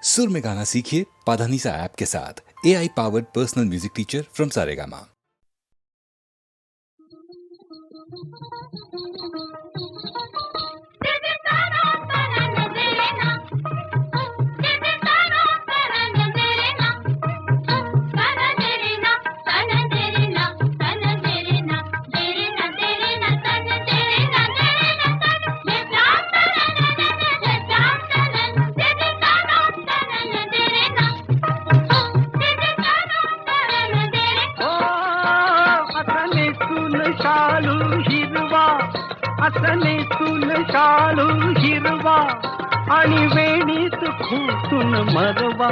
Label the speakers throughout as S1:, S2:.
S1: सुर में गाना सीखिए पाधानीसा ऐप के साथ। AI powered personal music teacher from Saregama.
S2: असले तुल शालू हिरवा आणि वेणीत खुटून मरवा.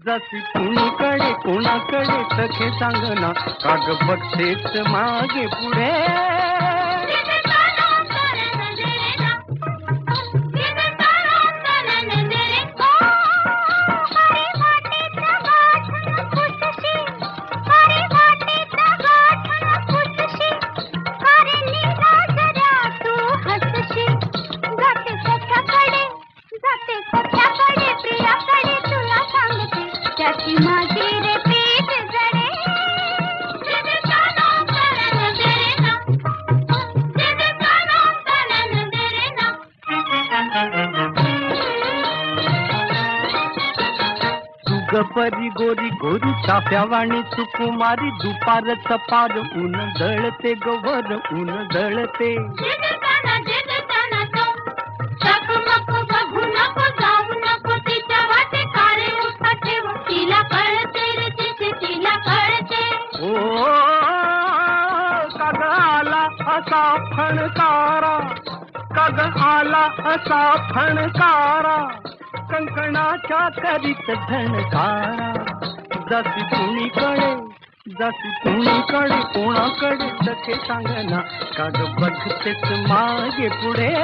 S2: जशी कुणीकडे कोणाकडे सखे सांगना काग बघतेच मागे पुढे. गपरी गोरी गोरी चाफ्यावाणी सुकुमारी दुपारच पार ऊन दळते गवर ऊन दळते. ओ काग आला असा फणकारा, काग आला असा फणकारा कंकणाच्या करीत झणकारा. जशी कुणीकडे कोणाकडे सखे सांगना काग बघतेच मागे पुढे.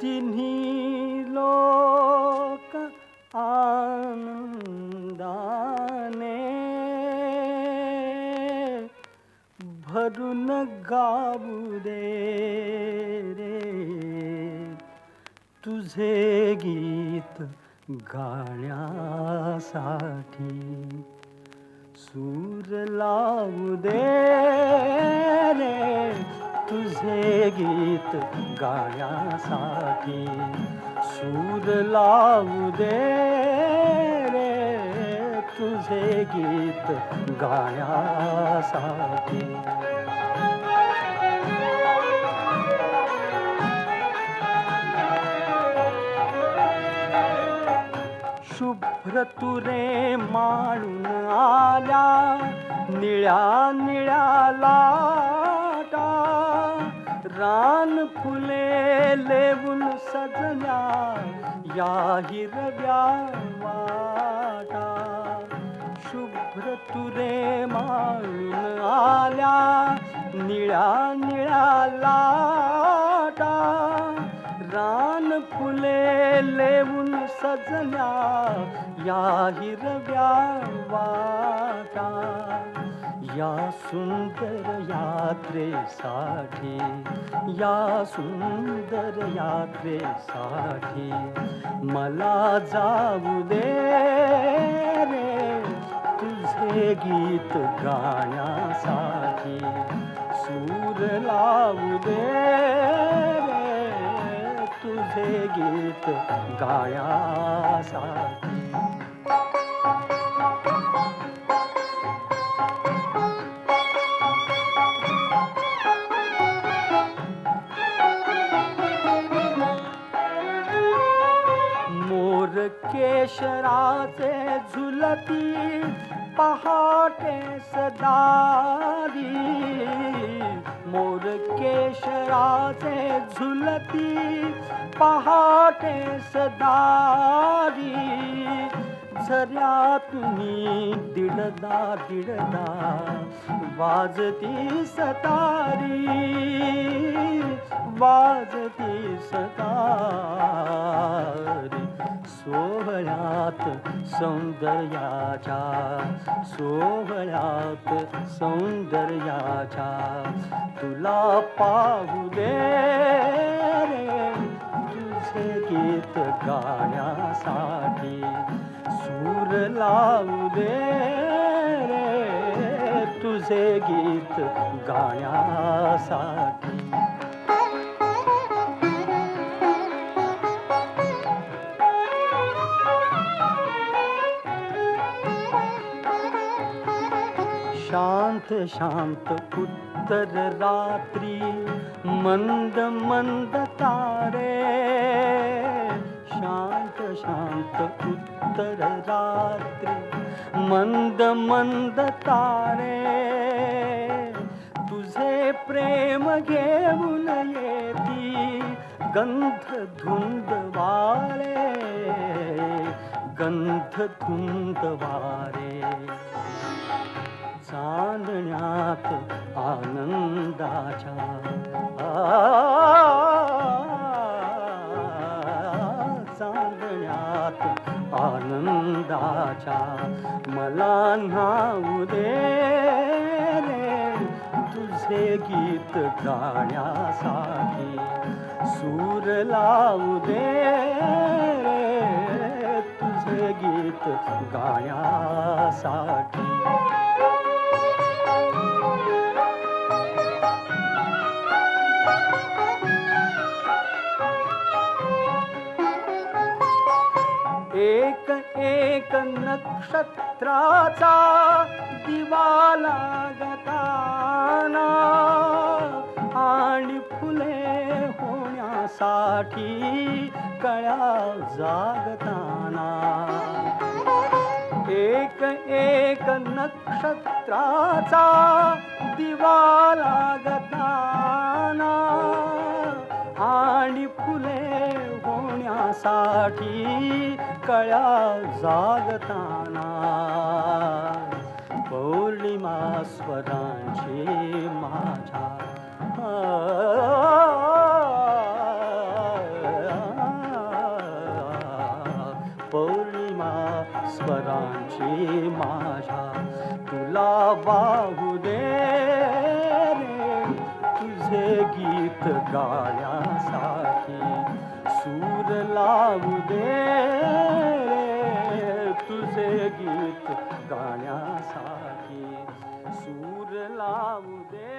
S2: तिन्ही लोक आनंदाने भरून गाऊ दे रे तुझे गीत गाण्यासाठी. सूर लावू दे रे तुझे गीत गाण्यासाठी. सूर लावू दे रे तुझे गीत गाण्यासाठी. शुभ्र तुरे माळून आल्या निळ्या निळ्या लाटा. रान फुले लेवून सजल्या या हिरव्या तुरे माळून आल्या निळ्या निळ्या लाटा, रान फुले लेवून सजल्या या हिरव्या वाटा. या सुंदर यात्रेसाठी, या सुंदर यात्रेसाठी मला जाऊ दे रे तुझे गीत गाण्यासाठी. सूर लावू दे रे तुझे गीत गाण्यासाठी. मोर केशराचे झुलती पहाटे सदारी, मोर केशराचे झुलती पहाटे सदारी. झऱ्यातूनी दिडदा दिडदा वाजती सतारी, वाजती सतारी. सोहळ्यात सौंदर्याच्या, सोहळ्यात सौंदर्याच्या तुला पाहू दे रे तुझे गीत गाण्यासाठी. सूर लावू दे रे तुझे गीत गाण्यासाठी. शांत शांत उत्तर रात्री मंद मंद तारे, शांत शांत उत्तर रात्री मंद मंद तारे. तुझे प्रेम घेऊन येती गंध धुंद वारे, गंध धुंद वारे. चांदण्यात आनंदाच्या, चांदण्यात आनंदाच्या मला न्हाऊ दे रे तुझे गीत गाण्यासाठी. सूर लावू दे रे तुझे गीत गाण्यासाठी. एक एक नक्षत्राचा दिवा लागताना आणि फुले होण्यासाठी कळ्या जागताना. एक एक नक्षत्राचा दिवा लागताना आणि फुले होण्यासाठी कळ्या जागताना. पौर्णिमा स्वरांची माझ्या, पौर्णिमा स्वरांची माझ्या तुला वाहू दे रे तुझे गीत गाण्यासाठी. सूर लावू दे रे तुझे गीत गाण्यासाठी. सूर लावू दे रे.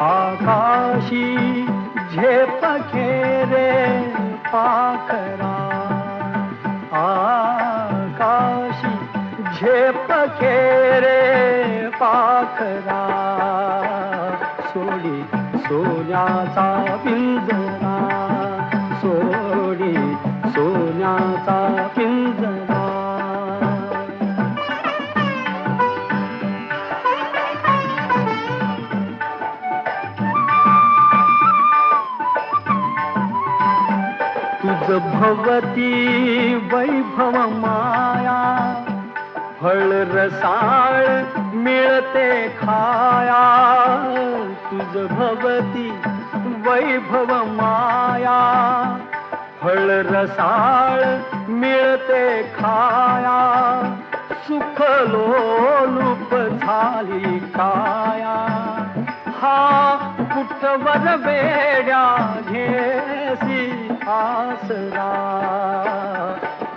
S2: आकाशी झेप घेरे पाखरा, आकाशी झेप घेरे पाखरा. सोन्याचा पिंजरा, सोडी सोन्याचा पिंजरा. तुझ भवती वैभव माया, फळ रसाळ मिळते खाया. तुझ भवती वैभव माया, फळ रसाळ मिळते खाया. सुख लोलुप झाली काया, हा कुठवर वेड्या घेसी आसरा.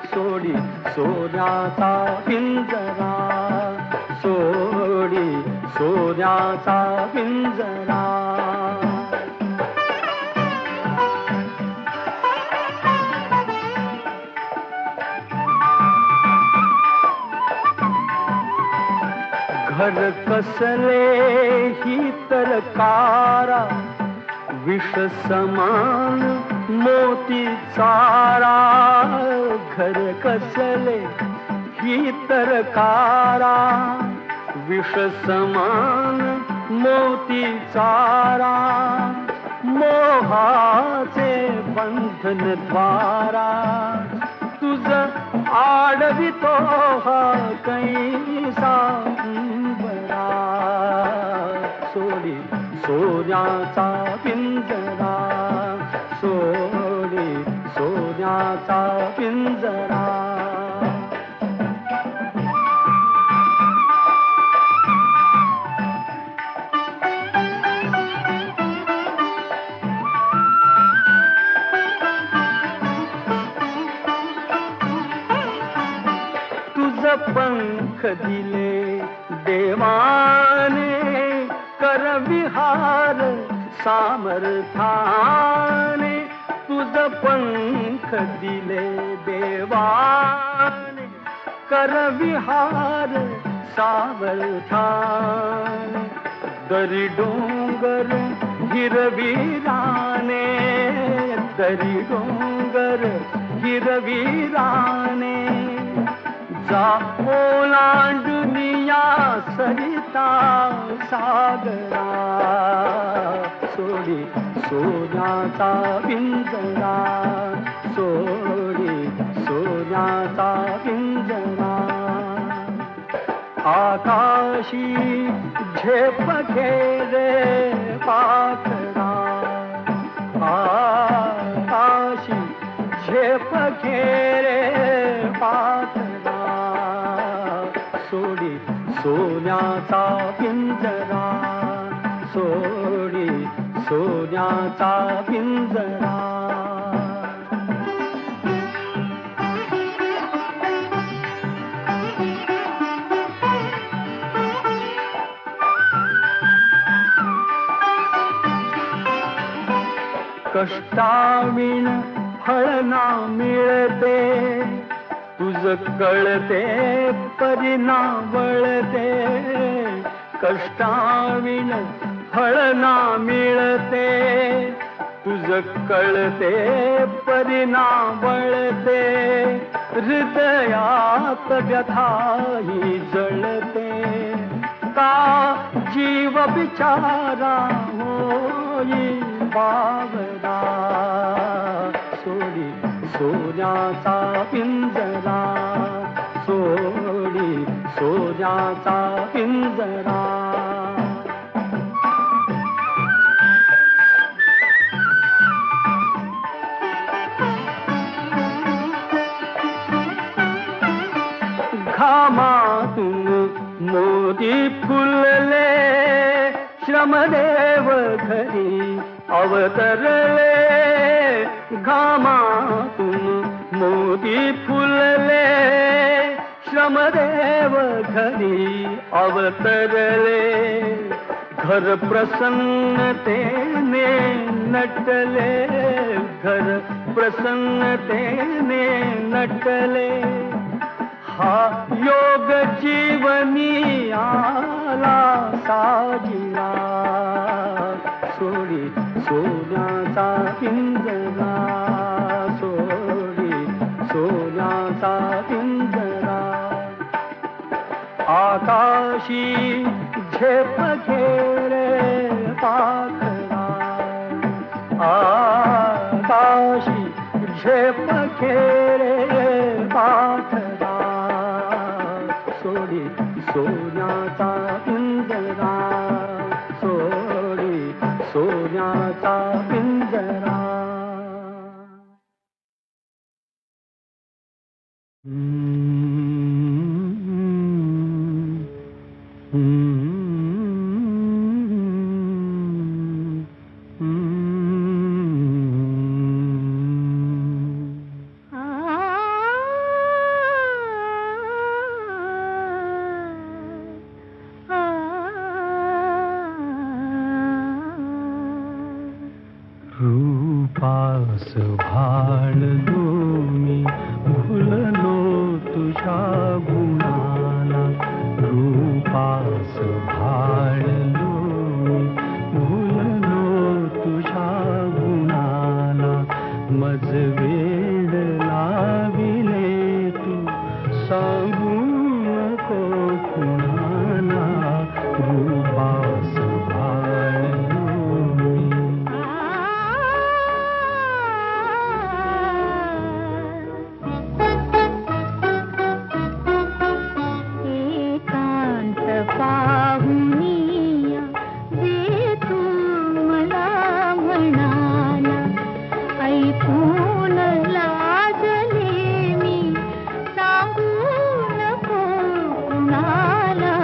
S2: सोडी सोन्याचा पिंजरा, सोडी सोन्याचा पिंजरा. घर कसले ही तर कारा, विष समान मोती चारा. घर कसले ही तर कारा, विष समान मोती चारा. मोहाचे बंधन द्वारा, तुझ आडवितो हा कैसा बरा. सोडी सोन्याचा पिंजरा, सोडी सोन्याचा पिंजरा. पंख दिले देवाने, कर विहार सामर्थाने. तुझ पंख दिले देवाने, कर विहार सामर्थाने. दरी डोंगर हिरवीराने, दरी डोंगर हिरवीराने. जा ओलांडुनिया सरिता सागरा. सोडी सोन्याचा पिंजरा, सोडी सोन्याचा पिंजरा. आकाशी झेप घेरे पाखरा, आकाशी झेप घेरे पाखरा. सोडी सोन्याचा पिंजरा, सोडी सोन्याचा पिंजरा. कष्टाविण फळ ना मिळते, तुझ कळते परिणा वळते. कष्टाविण फळ ना मिळते, तुझ कळते परिणा वळते. हृदयात व्यथाही जळते, का जीव बिचारा होई बावरा. सोडी सोन्याचा पिंजरा, सोडी सोन्याचा पिंजरा. घामातून मोती फुलले, श्रमदेव घरी अवतरले. घामातून मोती फुलले, श्रमदेव घरी अवतरले. घर प्रसन्नतेने नटले, घर प्रसन्नतेने नटले. हा योग जीवनी आला साजिला. सोडी सोन्याचा पिंजरा सोडी सोन्याचा पिंजरा आकाशी झेप घेरे पाखरा आकाशी झेप घेरे पाखरा सोडी सोन्याचा पिंजरा सोडी सोन्याचा पिंजरा रूपास भाळलो मी भुललो तुझ्या गुणाला रूपास भाळलो मी भुललो तुझ्या गुणाला मज वेड लाविले तू सांगू नको कुणाला रूपास भाळलो मी
S3: पाहुनिया जे तू मला म्हणाला ऐकून लाजले मी सांगू नको कुणाला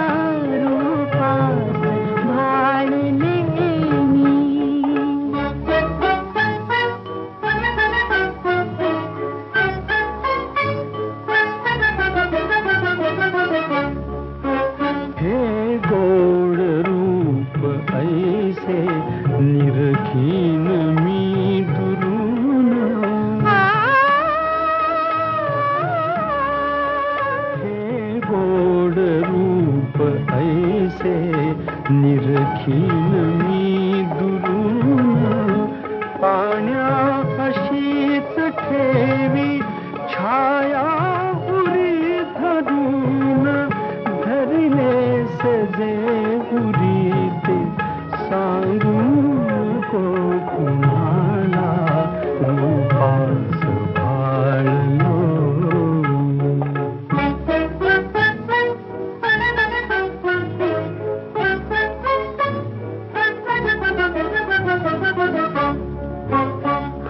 S3: रूपास भाळले मी
S2: हे गोड रूप ऐसे निरखीन मी दुरून हे गोड रूप ऐसे निरखीन मी दुरून पाण्या अशीच ठेवी छाया उरी धरून धरले सजे उरी ते सांगू नको कुणाला रूपास भाळलो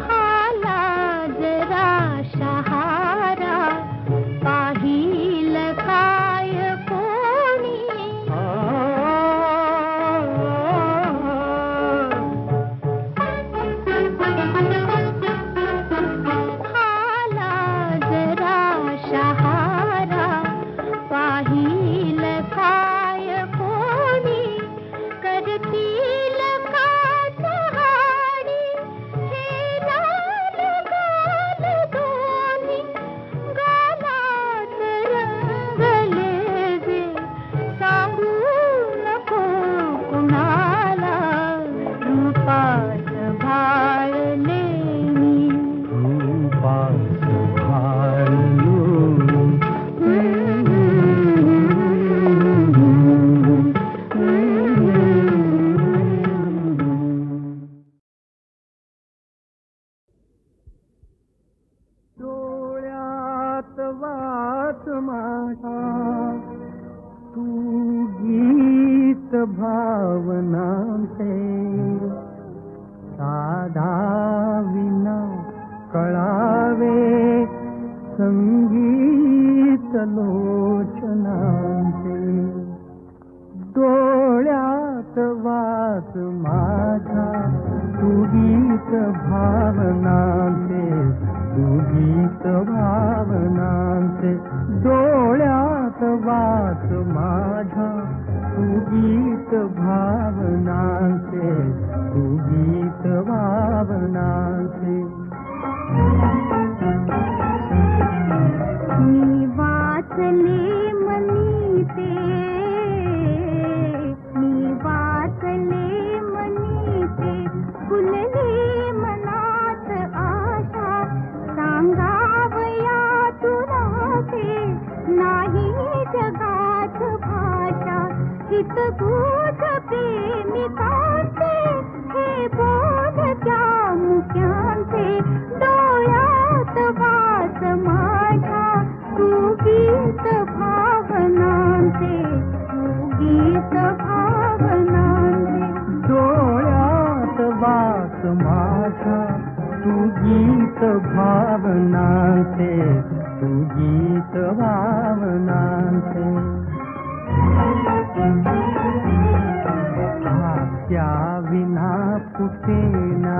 S3: हाला जरा शहारा पाहिल काय कोणी हाला जरा शहारा पाहिल काय कोणी करतील का चहाडी हे लाल गाल दोन्ही गालात रंगले जे सांगू नको कुणाला रूपास भाळले मी
S2: रूपास भाळलो डोळ्यात वास माझा तू गीत भावनांचे साधा विना कळावे संगीत लोचनांचे डोळ्यात वास माझा तू गीत भावनांचे तू गीत भावनांचे डोळ्यात वास माझा तू गीत भावनांचे तू गीत भावनांचे
S3: मी वाचले मनी ते मी वाचले मनी ते फुलले हितगुज प्रेमिकांचे हे बोल क्या मुक्यांचे डोळ्यात वास माझ्या तू गीत भावनांचे तू गीत भावनांचे
S2: डोळ्यात वास माझ्या तू गीत भावनांचे तू गीत भावनांचे हास्या विना फुटेना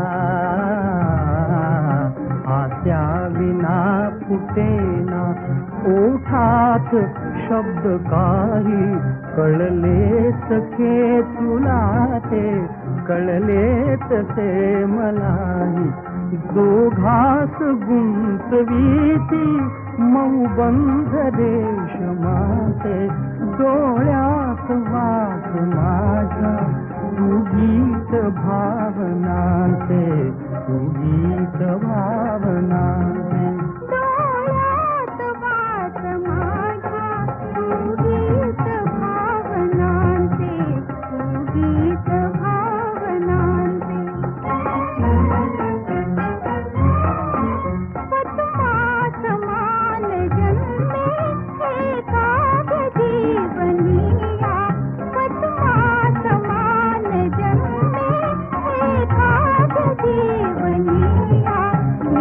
S2: हास्या विना फुटेना ओठात शब्द काही कळले सखे तुला ते कळले तसे मलाही दोघास गुंतवीती मौबंध रेशमाते डोळ्यात वास माझ्या तू गीत भावनांचे तू गीत भावनांचे
S3: डोळ्यात वास माझ्या तू गीत भावनांचे तू गीत भावनांचे पद्मा समान जन्मे हे कागदी बनिया पद्मा समान जन्मे हे कागदी बनिया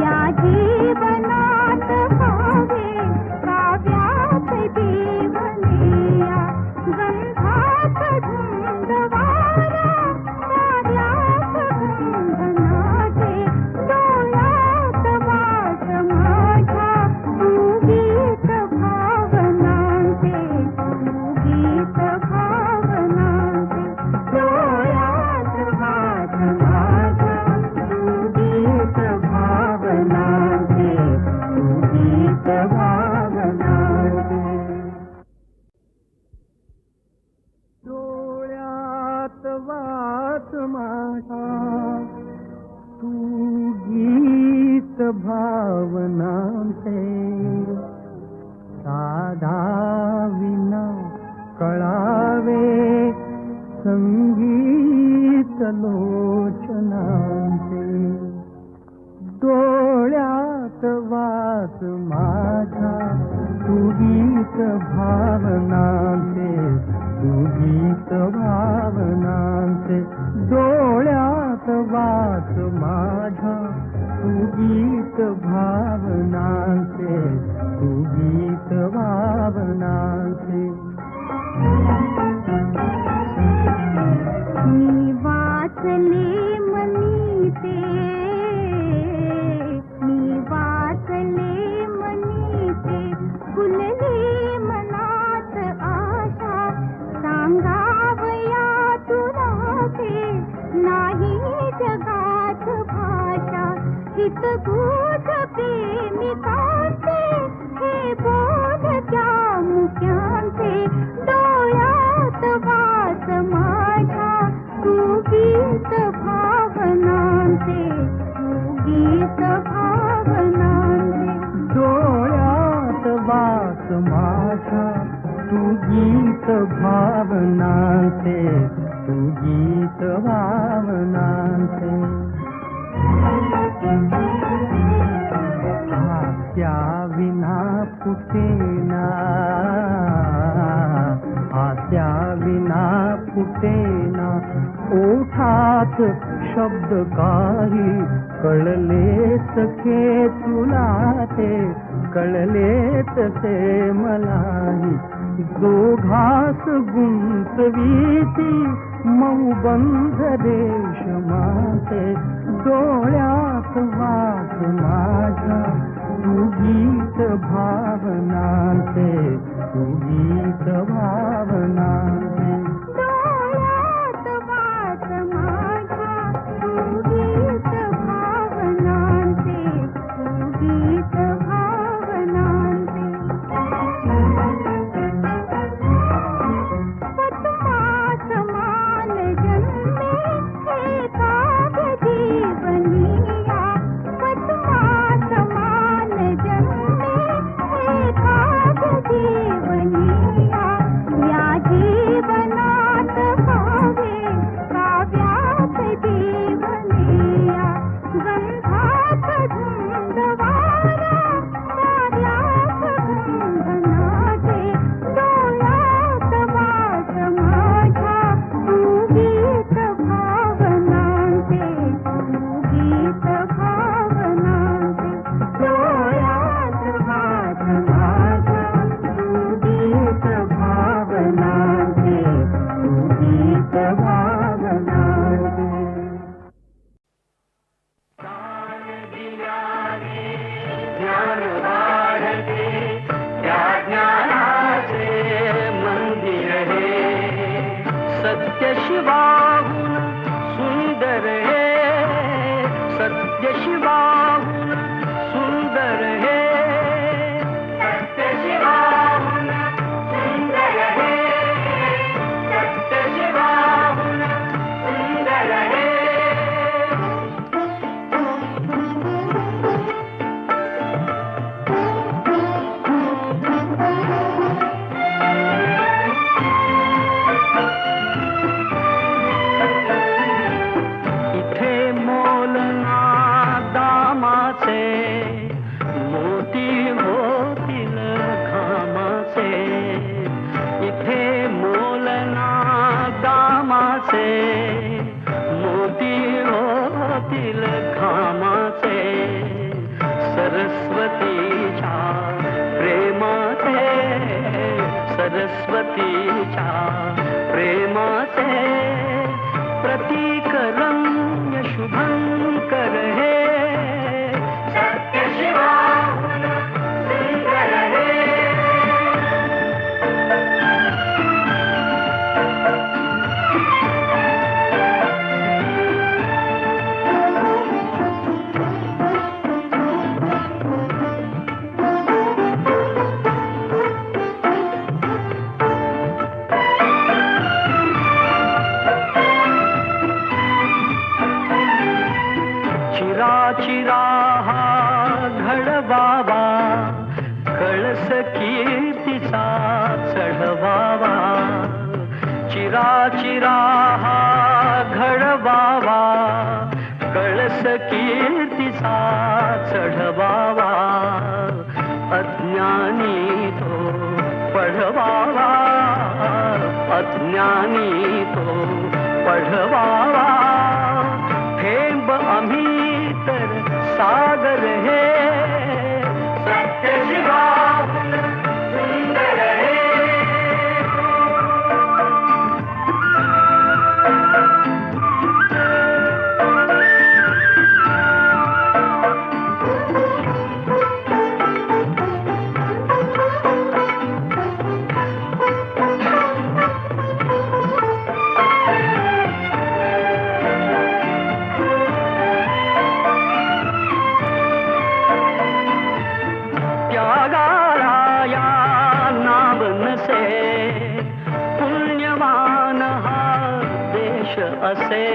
S3: या जीवनात भावे काव्यात जीवनिया गंधात धुंद वारा कार्यात बंधनाचे डोळ्यात वास माझ्या तू गीत भावनांचे तू गीत भावनांचे डोळ्यात वास माझ्या तू गीत भावनांचे तू गीत भावनांचे
S2: डोळ्यात वास माझ्या तू गीत भावनांचे साधा विना कळावे संगीत लोचनांचे डोळ्यात वास माझ्या तू गीत भावनांचे तू गीत भावनांचे डोळ्यात वास माझ्या तू गीत भावनांचे तू गीत भावनांचे
S3: मी वाचले मनीते मी वाचले मनीते फुलले मनात आशा सांगावया तुला ते नाही जगात भाषा हितगुज प्रेमिकांचे हे बोल क्या मुक्यांचे डोळ्यात वास माझ्या तू गीत भावनांचे तू गीत भावनांचे
S2: डोळ्यात वास माझ्या तू गीत भावनांचे तू गीत भावनांचे हास्या विना फुटेना हास्या विना फुटेना ओठात शब्द काही कळले सखे तुला ते कळले तसे मलाही दोघास गुंतवीती मौबंध रेशमाते डोळ्यात वास माझ्या तू गीत भावनांचे तू गीत भावनांचे
S3: डोळ्यात वास माझ्या तू गीत भावनांचे तू गीत भावनांचे पद्मा समान जन्मे हे कागदी बनिया पद्मा समान जन्मे हे कागदी बनिया या
S2: ज्ञान वाढते त्या ज्ञानाचे मंदिर हे सत्य शिवाहून सुंदर हे सत्य शिवाहून सुंदर हे सत्य शिवाहून सुंदर हे सत्य शिवाहून सुंदर हे मोती होतील घामाचे इथे मोलना दामाचे मोती होतील घामाचे सरस्वतीच्या प्रेमाचे सरस्वतीच्या प्रेमाचे प्रतीक रम्य शुभंकर हे चिरा हा घडवावा कळस कीर्तीचा चढवावा चिरा हा घडवावा कळस कीर्तीचा चढवावा अज्ञानी तो पढवावा अज्ञानी तो पढवावा थेंब आम्ही तर सागर हे सत्य शिवाहून सुंदर हे पुण्यवान हा देश असे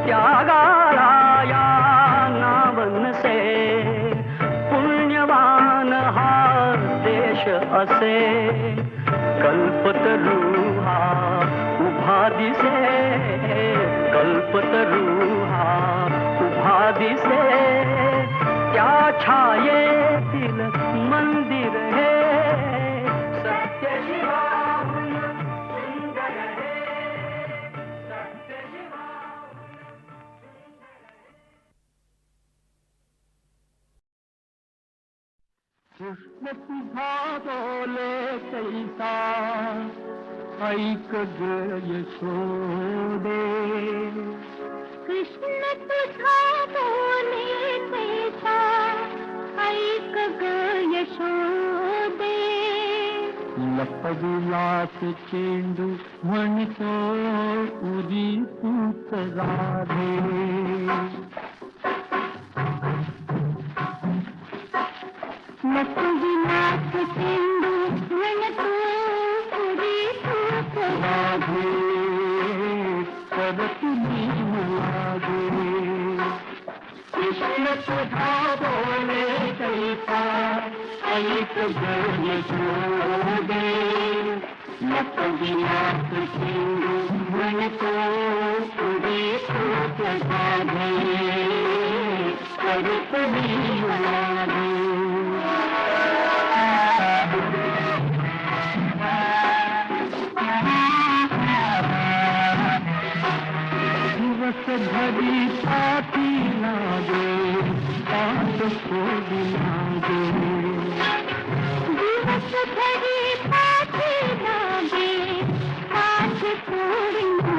S2: त्यागाला या नाव नसे पुण्यवान हा देश असे कल्पतरू हा उभा दिसे कल्पतरू हा उभा दिसे त्या छायेतील मंदिर हे सत्य शिवाहून सुंदर हे सत्य शिवाहून कृष्ण तुझा बोले कैसा ऐक ग यशोदे
S3: कृष्ण तुझा बोले कैसा ऐक ग यशोदे
S2: लपविलास चेंडू म्हणतो उदी तूच राधे
S3: लपविलास चेंडू म्हणतो उदी तूच
S2: राधे परत मी लागे कृष्ण तुझा बोले कैसा ऐक ग यशोदे लपविलास चेंडू म्हणतो उदी तूच राधे परत मी लागे घड़ी पाती लागे पात छोड़ी लागे
S3: दिवस घड़ी पाती लागे पात छोड़ी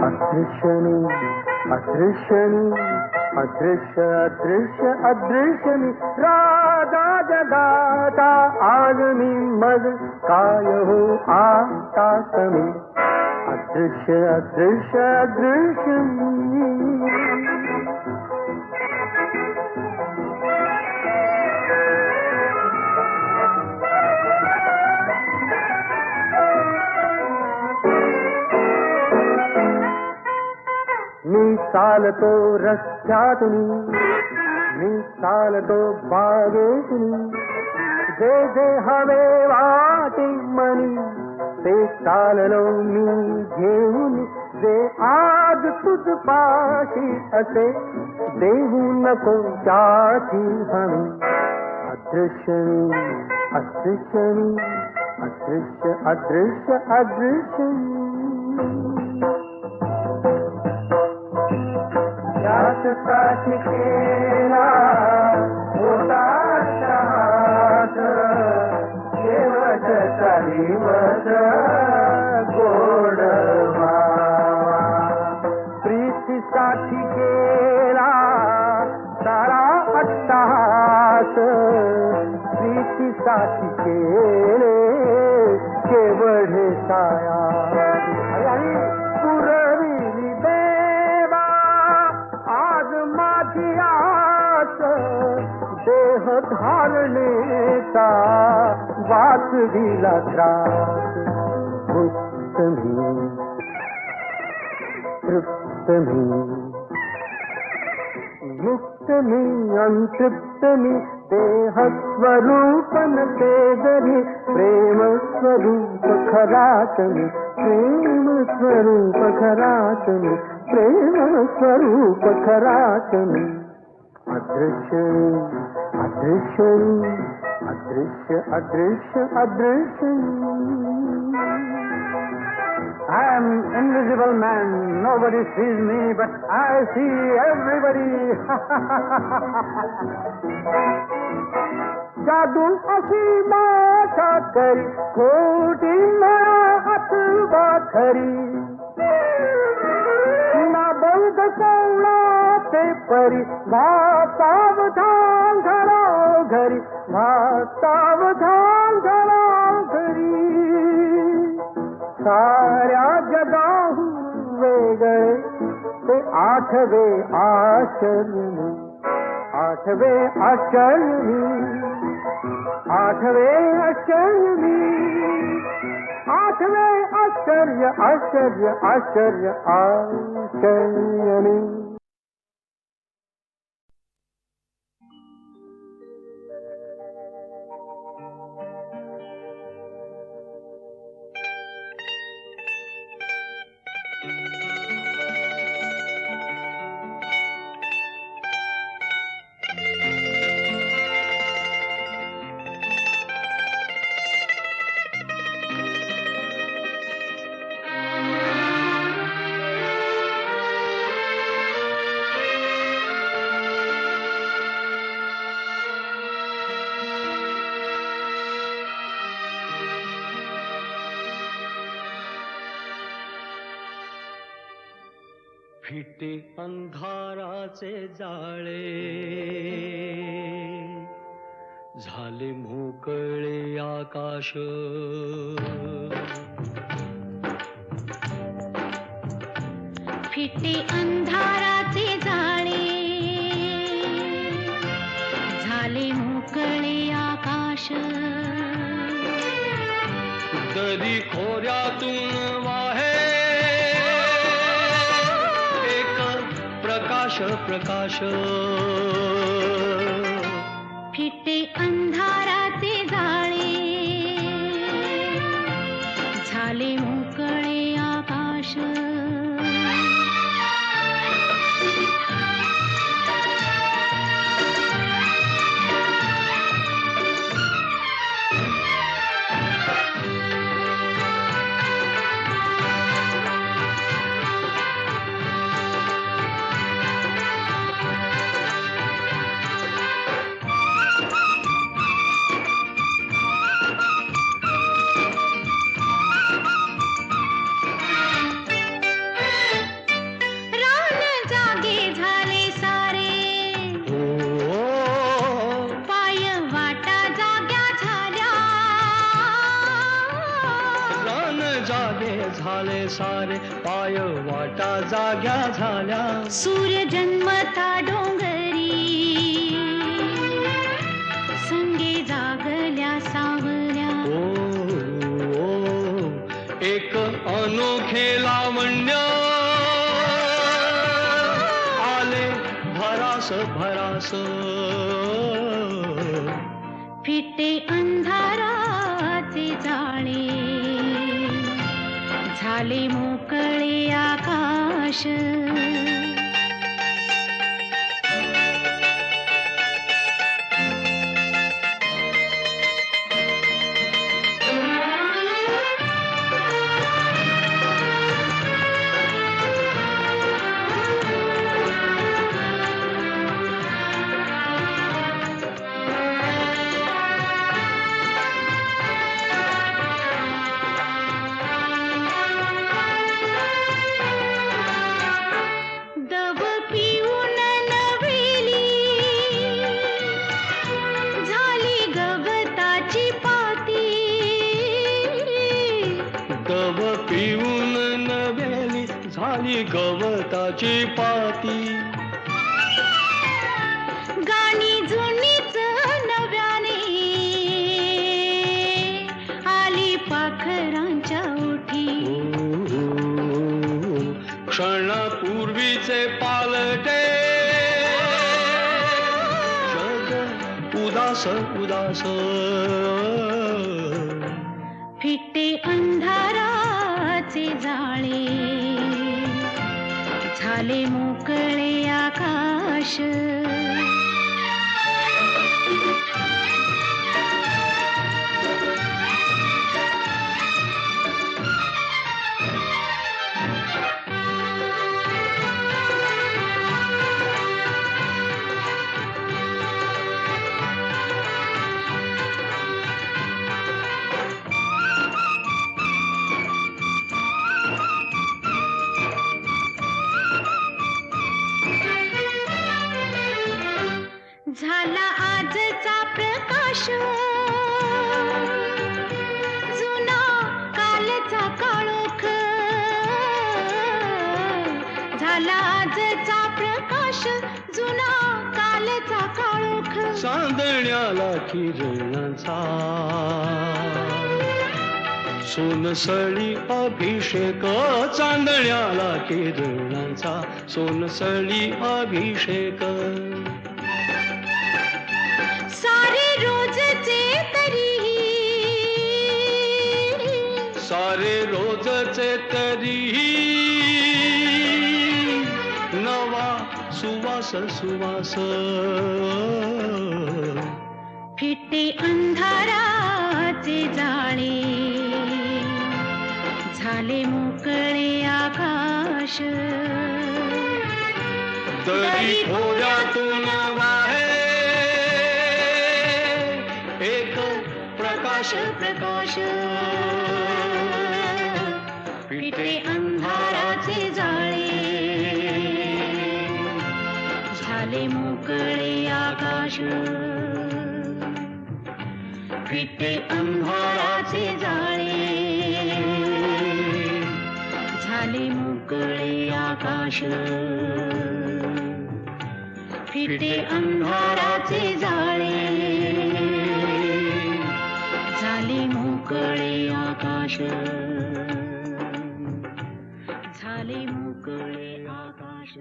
S2: अदृश्यनी अदृश्यनी अदृश्य अदृश्य अदृश्यनी राजा जगाता आज मी मग काय हो आता समी अदृश्य अदृश्य अदृश्यनी मी चालतो रस्त्यातून मी चालतो बागेतून जे जे हवे वाटे मनी ते चाललो मी घेऊन जे आज तुझ पाशी असे देऊ नको त्याची हमी अदृश्यनी अदृश्यनी अदृश्य अदृश्य अदृश्यनी त्यासाठी केला होता शहात शेवटचा दिवस गोड व्हावा प्रीतीसाठी केला सारा अट्टहास प्रीतीसाठी केले केवढे साया पुरविली देवा आज माझी आस देह धारणेचा वाच दिला त्रास मुक्त मी तृप्त मी मुक्त मी अंतृप्त मी देह स्वरूप नसे जरी प्रेम स्वरूप खराच मी प्रेम स्वरूप खराच मी प्रेम स्वरूप खराच मी अदृश्य अदृश्य अदृश्य अदृश्य अदृश्य I am invisible man. Nobody sees me, but I see everybody. जादू अशी माझा करी खोटी ना अथवा खरी ना बौद्ध कोणा ते परी सावधान घरा घरी सावधान घरा घरी साऱ्या जगाहून वेगळे ते आठवे आश्चर्य आठवे आश्चर्य आठवे आश्चर्य आठवे आश्चर्य आश्चर्य आश्चर्य आश्चर्य
S4: फिटे अंधाराचे जाळे झाले मोकळे आकाश
S3: फिटे अंधाराचे जाळे झाले मोकळे आकाश
S4: दरी खोऱ्यातून वाहे एक प्रकाश प्रकाश
S3: फिटे अंधाराचे जाळे झाले मोकळे आकाश रान जागे झाले सारे पाय वाटा जाग्या झाल्या
S4: रान जागे झाले सारे पाय वाटा जाग्या झाल्या
S3: सूर्य जन्मता डोंगरी संगे जागल्या सावल्या
S4: एक अनोखे लावण्य आले भरास भरास
S3: फिटे अंधाराचे जाळे झाले मोकळे आकाश दव पिऊन नवेली झाली गवताची पाती
S4: दव पिऊन नव्याली झाली गवताची पाती
S3: गाणी जुनीच नव्याने आली पाखरांच्या ओठी
S4: क्षणापूर्वीचे पालटे जग उदास उदास
S3: फिटे अंधाराचे जाळे झाले मोकळे आकाश झाला आजचा प्रकाश जुना कालचा काळोख झाला आजचा प्रकाश जुना कालचा काळोख
S4: चांदण्याला किरणाचा सोनसळी अभिषेक चांदण्याला किरणाचा सोनसळी अभिषेक
S3: सारे रोजचे तरीही
S4: सारे रोजचे तरीही नवा सुवास सुवास
S3: फिटे अंधाराचे जाळे झाले मोकळे आकाश
S4: तरी खोऱ्यातून वाहे एक प्रकाश
S3: प्रकाश
S4: फिटे अंधाराचे जाळे
S3: आकाश फिटे अंधाराचे जाळे झाले मोकळे आकाश फिटे अंधाराचे जाळे झाले मोकळे आकाश झाले मोकळे आकाश.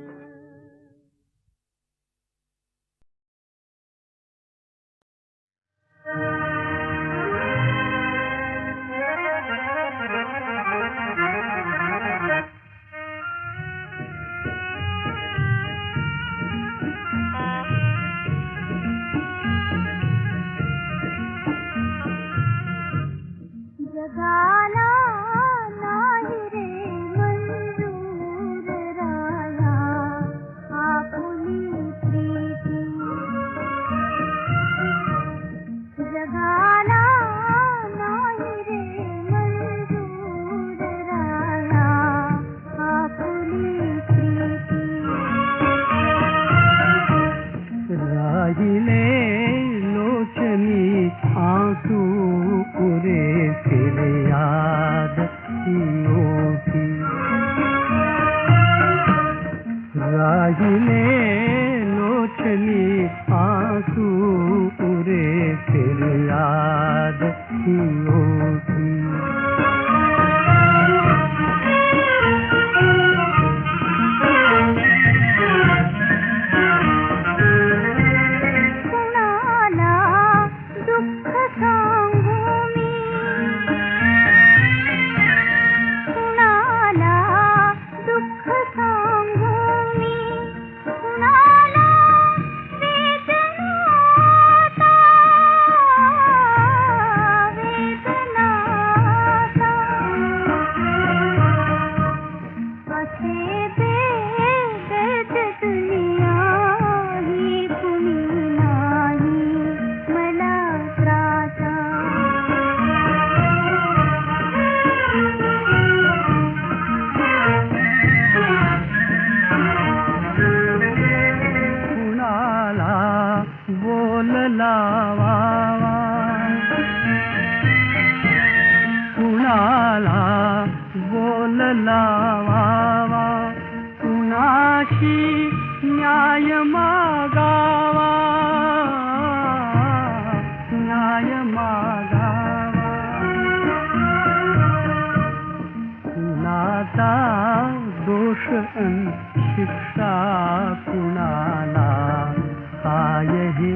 S5: जगाला नाही रे मंजूर राया आपुली प्रीती जगाला नाही रे मंजूर राया आपुली प्रीती
S2: राहिले लोचनी आंसू पुरे फिर याद की राहिले लोचनी आंसू पुरे फिर याद की कुणाला बोल लावावा कुणाशी न्याय मागावा न्याय मागावा कुणाचा दोष अन शिक्षा कुणाला काय हे